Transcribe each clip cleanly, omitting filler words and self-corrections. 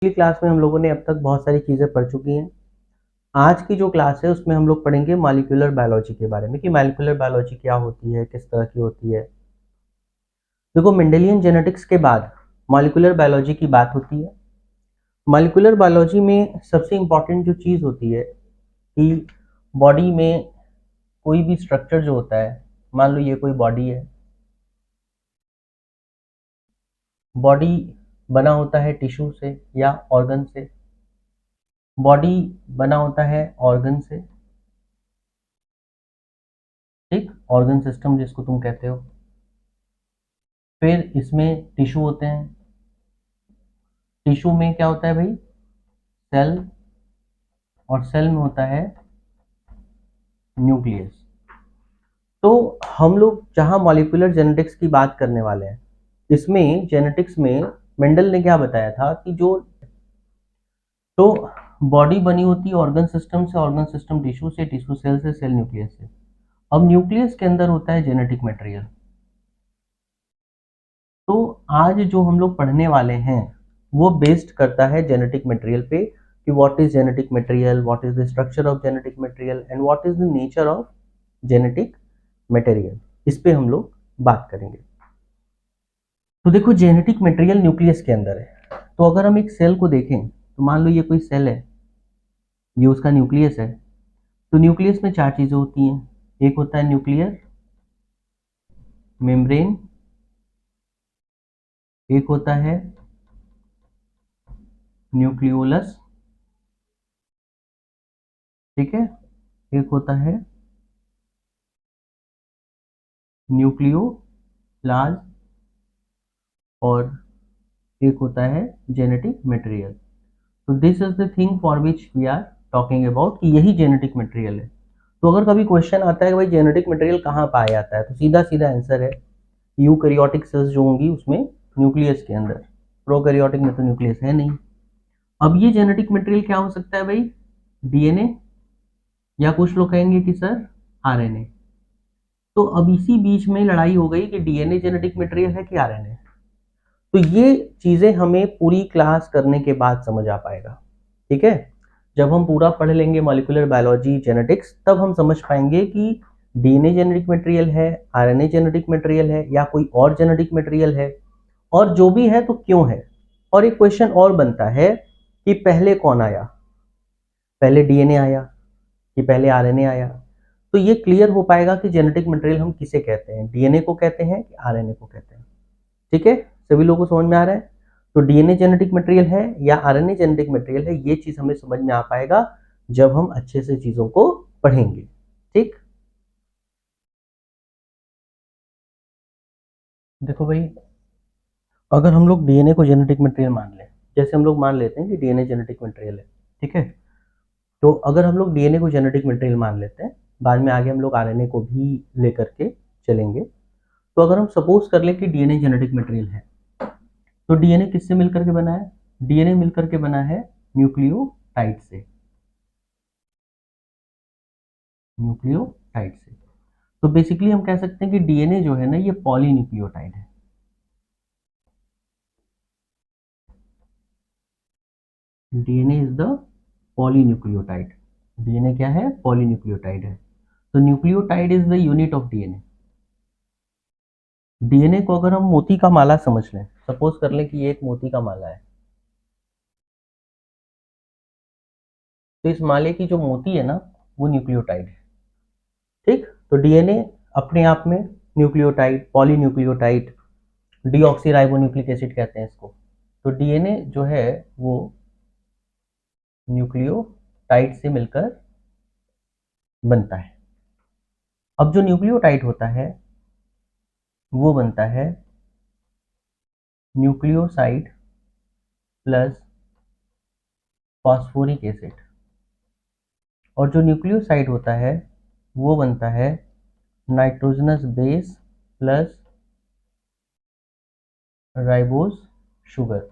पिछली क्लास में हम लोगों ने अब तक बहुत सारी चीज़ें पढ़ चुकी हैं। आज की जो क्लास है उसमें हम लोग पढ़ेंगे मॉलिक्यूलर बायोलॉजी के बारे में कि मॉलिक्यूलर बायोलॉजी क्या होती है, किस तरह की होती है। देखो, मेंडेलियन जेनेटिक्स के बाद मॉलिक्यूलर बायोलॉजी की बात होती है। मॉलिक्यूलर बायोलॉजी में सबसे इम्पॉर्टेंट जो चीज़ होती है कि बॉडी में कोई भी स्ट्रक्चर जो होता है, मान लो ये कोई बॉडी है, बॉडी बना होता है टिश्यू से या ऑर्गन से। बॉडी बना होता है ऑर्गन से, ठीक, ऑर्गन सिस्टम जिसको तुम कहते हो। फिर इसमें टिश्यू होते हैं। टिश्यू में क्या होता है भाई? सेल, और सेल में होता है न्यूक्लियस। तो हम लोग जहां मॉलिक्यूलर जेनेटिक्स की बात करने वाले हैं, इसमें जेनेटिक्स में मेंडल ने क्या बताया था कि जो तो बॉडी बनी होती है ऑर्गन सिस्टम से, ऑर्गन सिस्टम टिश्यू से, टिश्यू सेल से, सेल न्यूक्लियस से। अब न्यूक्लियस के अंदर होता है जेनेटिक मटेरियल। तो आज जो हम लोग पढ़ने वाले हैं वो बेस्ड करता है जेनेटिक मटेरियल पे कि what is genetic material, what is the structure of genetic material and what is the nature of genetic material. इस पे हम लोग बात करेंगे। तो देखो, जेनेटिक मटेरियल न्यूक्लियस के अंदर है। तो अगर हम एक सेल को देखें तो मान लो ये कोई सेल है, ये उसका न्यूक्लियस है। तो न्यूक्लियस में चार चीजें होती हैं। एक होता है न्यूक्लियर मेम्ब्रेन, एक होता है न्यूक्लियोलस, ठीक है, एक होता है न्यूक्लियोप्लाज्म, और एक होता है जेनेटिक मटेरियल। तो this is the thing for which we are talking about कि यही जेनेटिक मटेरियल है। तो अगर कभी क्वेश्चन आता है कि भाई जेनेटिक मटेरियल कहाँ पाया जाता है, तो सीधा सीधा आंसर है यूकैरियोटिक सेल्स जो होंगी उसमें, न्यूक्लियस के अंदर। प्रोकैरियोटिक में तो न्यूक्लियस है नहीं। अब ये जेनेटिक मटेरियल क्या हो सकता है भाई? डीएनए, या कुछ लोग कहेंगे कि सर आरएनए। तो अब इसी बीच में लड़ाई हो गई कि डीएनए जेनेटिक मटेरियल है कि आरएनए। तो ये चीजें हमें पूरी क्लास करने के बाद समझ आ पाएगा, ठीक है। जब हम पूरा पढ़ लेंगे मॉलिक्यूलर बायोलॉजी जेनेटिक्स, तब हम समझ पाएंगे कि डीएनए जेनेटिक मटेरियल है, आरएनए जेनेटिक मटेरियल है, या कोई और जेनेटिक मटेरियल है, और जो भी है तो क्यों है। और एक क्वेश्चन और बनता है कि पहले कौन आया, पहले डीएनए आया कि पहले आरएनए आया। तो ये क्लियर हो पाएगा कि जेनेटिक मटेरियल हम किसे कहते हैं, डीएनए को कहते हैं कि आरएनए को कहते हैं, ठीक है। सभी लोगों को समझ में आ रहा है? तो डीएनए जेनेटिक मटेरियल है या आरएनए जेनेटिक मटेरियल है, ये चीज हमें समझ में आ पाएगा जब हम अच्छे से चीजों को पढ़ेंगे, ठीक। देखो भाई, अगर हम लोग डीएनए को जेनेटिक मटेरियल मान लें, जैसे हम लोग मान लेते हैं कि डीएनए जेनेटिक मटेरियल है, ठीक है। तो अगर हम लोग डीएनए को जेनेटिक मटेरियल मान लेते हैं, बाद में आगे हम लोग आरएनए को भी लेकर के चलेंगे। तो अगर हम सपोज कर लें कि डीएनए जेनेटिक मटेरियल है, तो डीएनए किससे मिलकर के बना है? डीएनए मिलकर के बना है न्यूक्लियोटाइड से, न्यूक्लियोटाइड से। तो बेसिकली हम कह सकते हैं कि डीएनए जो है ना, ये पॉलीन्यूक्लियोटाइड है। DNA is the polynucleotide. DNA क्या है? पॉलीन्यूक्लियोटाइड है। तो nucleotide is the unit of DNA. DNA को अगर हम मोती का माला समझ लें, सपोज कर लें कि ये एक मोती का माला है, तो इस माले की जो मोती है ना, वो न्यूक्लियोटाइड है, ठीक। तो डीएनए अपने आप में न्यूक्लियोटाइड, पॉलीन्यूक्लियोटाइड, डीऑक्सीराइबोन्यूक्लिक एसिड कहते हैं इसको। तो डीएनए जो है वो न्यूक्लियोटाइड से मिलकर बनता है। अब जो न्यूक्लियोटाइड होता है वो बनता है न्यूक्लियोसाइड प्लस फॉस्फोरिक एसिड, और जो न्यूक्लियोसाइड होता है वो बनता है nitrogenous base plus ribose sugar.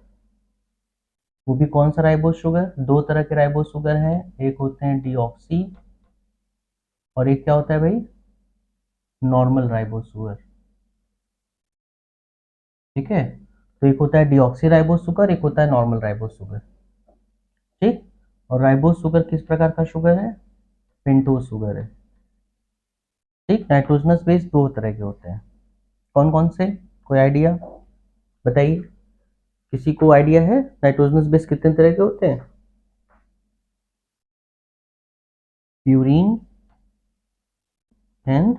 वो भी कौन सा राइबोस शुगर? दो तरह के राइबोस शुगर हैं, एक होते हैं डीऑक्सी, और एक क्या होता है भाई? नॉर्मल राइबोस शुगर, ठीक है। तो एक होता है डीऑक्सी राइबोस शुगर, एक होता है नॉर्मल राइबोस शुगर। और राइबोस शुगर किस प्रकार का शुगर है? पेंटोज शुगर है। ठीक, नाइट्रोजनस बेस दो तरह के होते हैं, कौन कौन से, कोई आइडिया बताइए, किसी को आइडिया है नाइट्रोजनस बेस कितने तरह के होते हैं? Purine and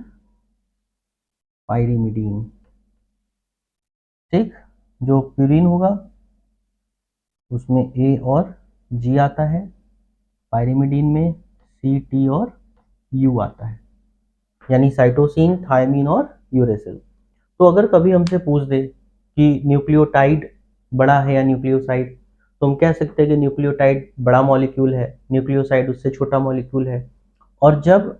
pyrimidine. ठीक, जो प्यूरीन होगा उसमें ए और जी आता है, पाइरीमिडीन में सी टी और यू आता है, यानी साइटोसिन, थायमीन और यूरेसिल। तो अगर कभी हमसे पूछ दे कि न्यूक्लियोटाइड बड़ा है या न्यूक्लियोसाइड, तो हम कह सकते हैं कि न्यूक्लियोटाइड बड़ा मॉलिक्यूल है, न्यूक्लियोसाइड उससे छोटा मॉलिक्यूल है। और जब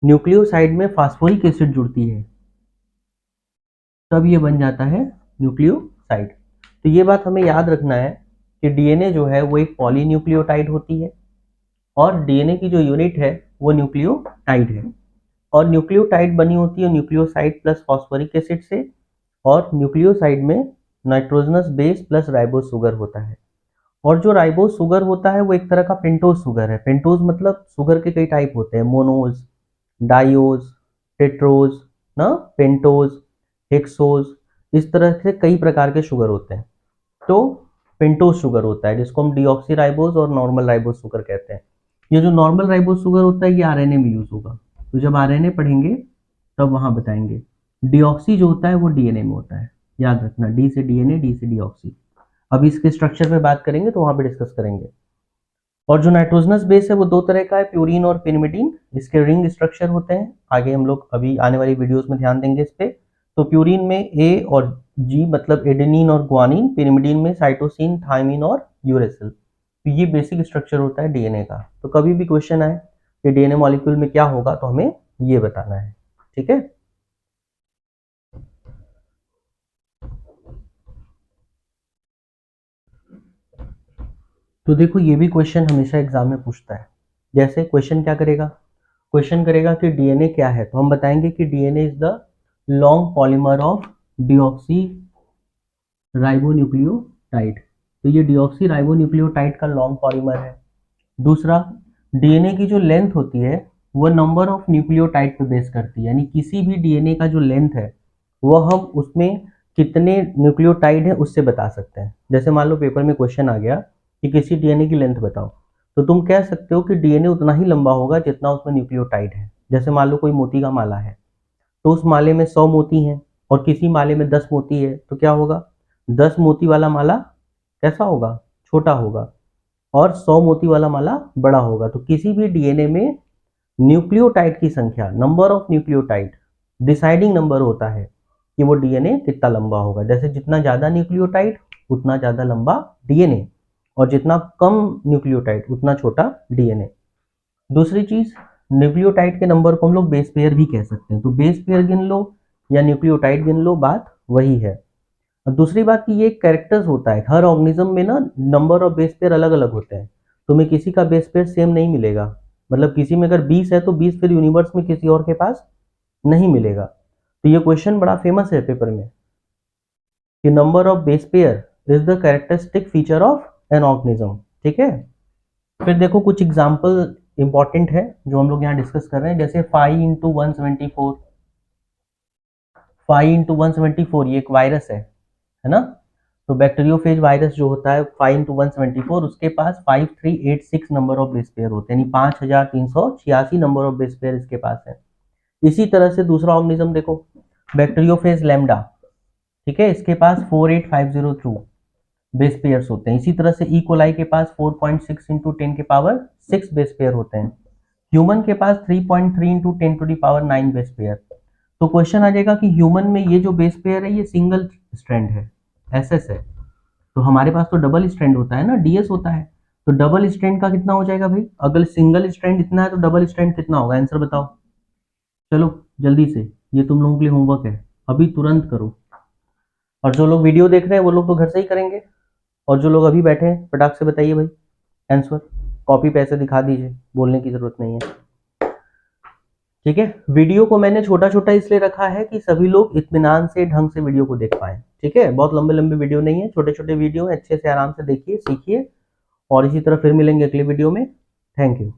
न्यूक्लियोसाइड में फास्फोरिक एसिड जुड़ती है तब ये बन जाता है न्यूक्लियोसाइड। तो ये बात हमें याद रखना है कि डीएनए जो है वो एक पॉलीन्यूक्लियोटाइड होती है और डीएनए की जो यूनिट है वो न्यूक्लियोटाइड है। और न्यूक्लियोटाइड बनी होती है न्यूक्लियोसाइड प्लस फॉस्फोरिक एसिड से, और न्यूक्लियोसाइड में nitrogenous base plus ribose sugar होता है। और जो राइबोस शुगर होता है वो एक तरह का पेंटोज शुगर है। पेंटोज मतलब शुगर के कई टाइप होते हैं, मोनोज, डाइओज, टेट्रोज, ना, पेंटोज, हेक्सोज, इस तरह से कई प्रकार के शुगर होते हैं। तो पेंटोज शुगर होता है जिसको हम डीऑक्सी राइबोज और नॉर्मल राइबोज शुगर कहते हैं। ये जो नॉर्मल राइबोज शुगर होता है ये आरएनए में यूज होगा, तो जब आरएनए पढ़ेंगे तब वहां बताएंगे। डीऑक्सी जो होता है वो डीएनए में होता है, याद रखना, डी से डीएनए, डी से डीऑक्सी। अभी इसके स्ट्रक्चर पे बात करेंगे तो वहां पे डिस्कस करेंगे। और जो नाइट्रोजनस बेस है वो दो तरह का है, प्यूरीन और पिरिमिडीन। इसके रिंग स्ट्रक्चर होते हैं, आगे हम लोग अभी आने वाली वीडियोस में ध्यान देंगे इस पे। तो प्यूरीन में ए और जी मतलब एडेनिन और ग्वानिन, पिरिमिडीन में साइटोसिन, थायमीन और यूरेसिल। तो ये बेसिक स्ट्रक्चर होता है डीएनए का। तो कभी भी क्वेश्चन आए कि डीएनए मॉलिक्यूल में क्या होगा तो हमें ये बताना है, ठीक है। तो देखो ये भी क्वेश्चन हमेशा एग्जाम में पूछता है। जैसे क्वेश्चन क्या करेगा, क्वेश्चन करेगा कि डीएनए क्या है, तो हम बताएंगे कि DNA is the long polymer of deoxy ribonucleotide. तो ये डीऑक्सी राइबोन्यूक्लियोटाइड का लॉन्ग पॉलीमर है। दूसरा, डीएनए की जो लेंथ होती है वो नंबर ऑफ न्यूक्लियोटाइड पे बेस करती है, यानी किसी भी डीएनए का जो लेंथ है वो हम उसमें कितने न्यूक्लियोटाइड है उससे बता सकते हैं। जैसे मान लो पेपर में क्वेश्चन आ गया कि किसी डीएनए की लेंथ बताओ, तो तुम कह सकते हो कि डीएनए उतना ही लंबा होगा जितना उसमें न्यूक्लियोटाइड है। जैसे मान लो कोई मोती का माला है, तो उस माले में 100 मोती हैं और किसी माले में 10 मोती है, तो क्या होगा, 10 मोती वाला माला कैसा होगा, छोटा होगा, और 100 मोती वाला माला बड़ा होगा। तो किसी भी डीएनए में न्यूक्लियोटाइड की संख्या, number of nucleotide, deciding number होता है कि वो डीएनए कितना लंबा होगा। जैसे जितना ज्यादा न्यूक्लियोटाइड उतना ज्यादा लंबा डीएनए, और जितना कम न्यूक्लियोटाइड उतना छोटा डीएनए। दूसरी चीज, न्यूक्लियोटाइड के नंबर को हम लोग बेस पेयर भी कह सकते हैं। तो बेस पेयर गिन लो या न्यूक्लियोटाइड गिन लो, बात वही है। और दूसरी बात कि ये कैरेक्टर्स होता है, हर ऑर्गेनिज्म में ना नंबर ऑफ बेस पेयर अलग अलग होते हैं। तुम्हें किसी का बेस पेयर सेम नहीं मिलेगा, मतलब किसी में अगर 20 है तो 20 फिर यूनिवर्स में किसी और के पास नहीं मिलेगा। तो ये क्वेश्चन बड़ा फेमस है पेपर में कि number of base pair is the characteristic feature of an organism, ठीक है। फिर देखो कुछ एग्जाम्पल इंपॉर्टेंट है जो हम लोग यहाँ डिस्कस कर रहे हैं। जैसे 5 × 174, 5 × 174 ये एक वायरस है ना। तो बैक्टीरियोफेज वायरस जो होता है 5 × 174, उसके पास 5386 नंबर ऑफ बेस पेयर होते हैं, यानी 5386 नंबर ऑफ बेस पेयर इसके पास है। इसी तरह से दूसरा ऑर्गेनिज्म देखो, बैक्टीरियोफेज लैम्डा, ठीक है, इसके पास 48502 बेस पेयर्स होते हैं। इसी तरह से ई कोलाई के पास 4.6 × 10⁶ बेस पेयर होते हैं। ह्यूमन के पास 3.3 × 10⁹ बेस पेयर। तो क्वेश्चन आ जाएगा कि ह्यूमन में ये जो बेस पेयर है ये सिंगल स्ट्रैंड है, एसएस है, तो हमारे पास तो डबल स्ट्रैंड होता है ना, डीएस होता है। तो डबल स्ट्रैंड का कितना हो जाएगा भाई, अगर सिंगल स्ट्रैंड इतना है तो डबल स्ट्रैंड कितना होगा, आंसर बताओ। चलो जल्दी से, ये तुम लोगों के लिए होमवर्क है, अभी तुरंत करो। और जो लोग वीडियो देख रहे हैं वो लोग तो घर से ही करेंगे, और जो लोग अभी बैठे हैं फटाक से बताइए भाई आंसर, कॉपी पे ऐसे दिखा दीजिए, बोलने की जरूरत नहीं है, ठीक है। वीडियो को मैंने छोटा छोटा इसलिए रखा है कि सभी लोग इत्मीनान से ढंग से वीडियो को देख पाए, ठीक है। बहुत लंबे लंबे वीडियो नहीं है, छोटे छोटे वीडियो है, अच्छे से आराम से देखिए, सीखिए। और इसी तरह फिर मिलेंगे अगले वीडियो में। Thank you.